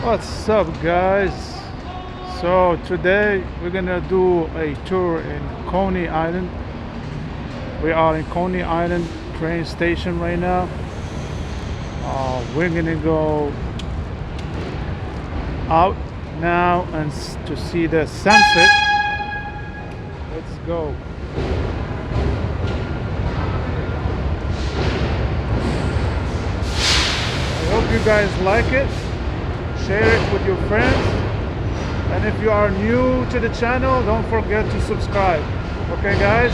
What's up, guys? So today we're gonna do a tour in Coney Island. We are in Coney Island train station right now. We're gonna go out now and to see the sunset. Let's go. I hope you guys like it. Share it with your friends, and if you are new to the channel, don't forget to subscribe. Okay, guys?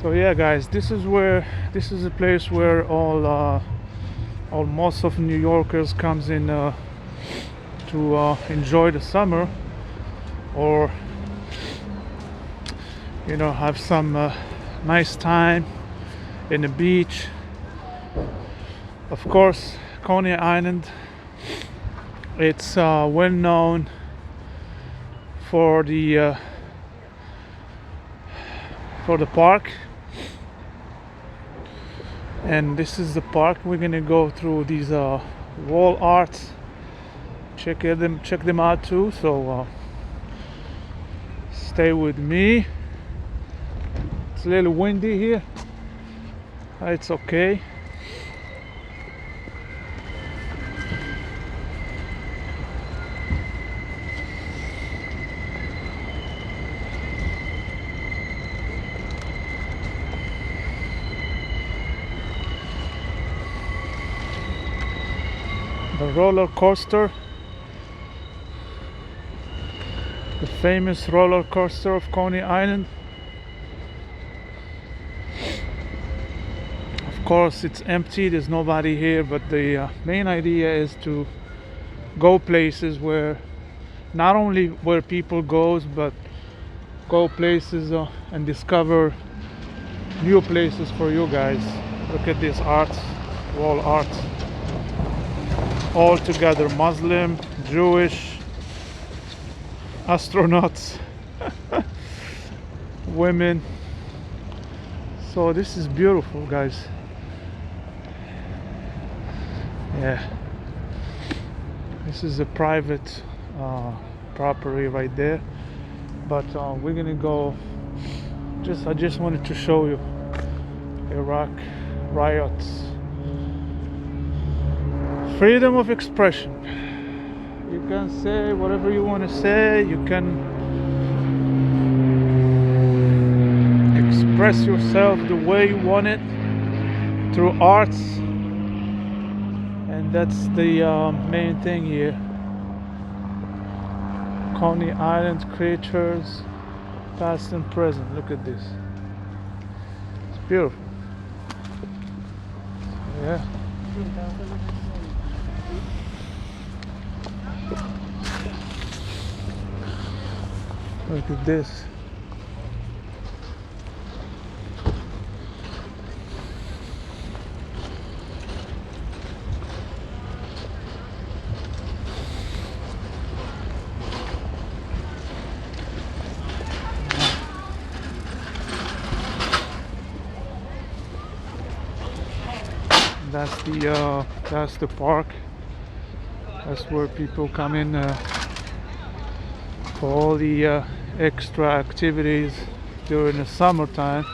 So yeah, guys, this is a place where all most of New Yorkers comes in to enjoy the summer, or have some nice time in the beach. Of course, Coney Island, it's well known for the park. And this is the park. We're gonna go through these wall arts, check them out too. So stay with me. It's a little windy here. It's okay. The roller coaster, the famous roller coaster of Coney Island. Of course, it's empty, there's nobody here, but the main idea is to go places where not only where people goes, but go places and discover new places for you guys. Look at this art, wall art. All together, Muslim, Jewish, astronauts, women. So this is beautiful, guys. Yeah, this is a private property right there, but we're gonna go. I just wanted to show you Iraq riots. Freedom of expression. You can say whatever you want to say. You can express yourself the way you want it through arts, and that's the main thing here. Coney Island creatures, past and present. Look at this. It's beautiful. Yeah. Look at this. That's the park. That's where people come in for all the extra activities during the summertime.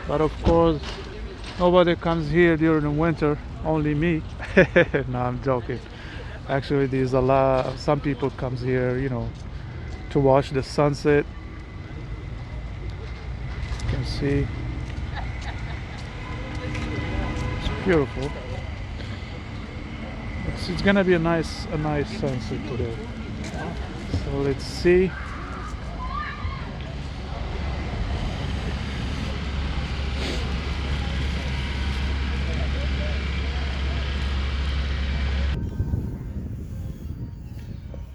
But of course, nobody comes here during the winter. Only me. No, I'm joking. Actually, there's a lot. Some people comes here, you know, to watch the sunset. You can see. Beautiful. It's gonna be a nice sunset today. So let's see.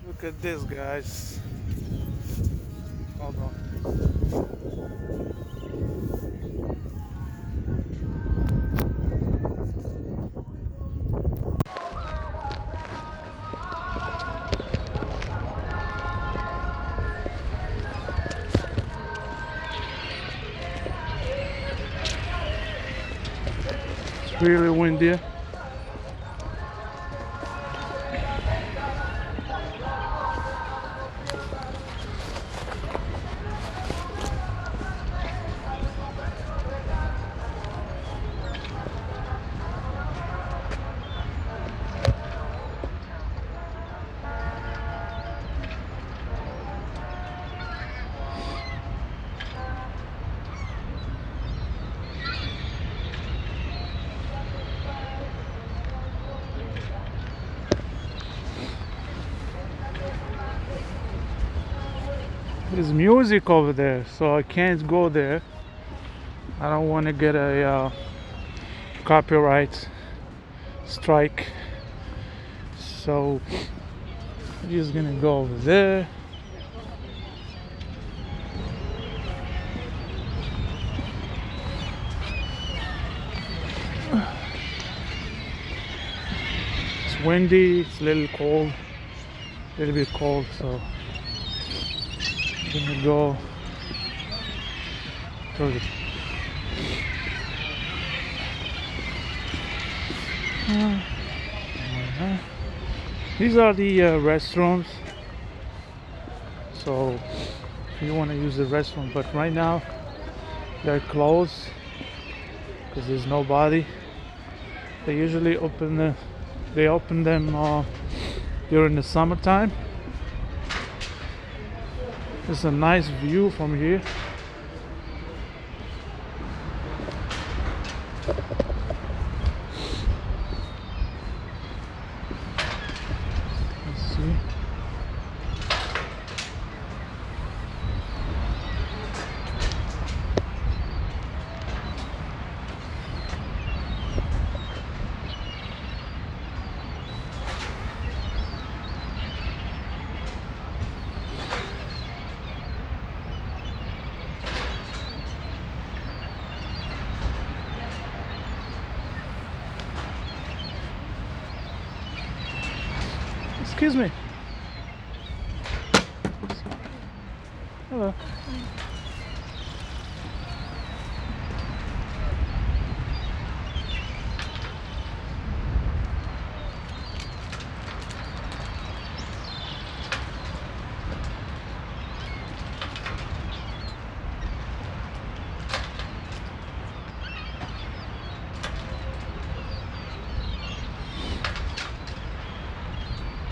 Look at this, guys. Hold on. Really windy. There's music over there, so I can't go there. I don't want to get a copyright strike, so I'm just gonna go over there. It's windy, it's a little cold, a little bit cold, so I'm gonna go towards it. These are the restrooms, so if you want to use the restroom, but right now they're closed because there's nobody. They usually open them during the summertime. It's a nice view from here. Let's see. Excuse me. Hello.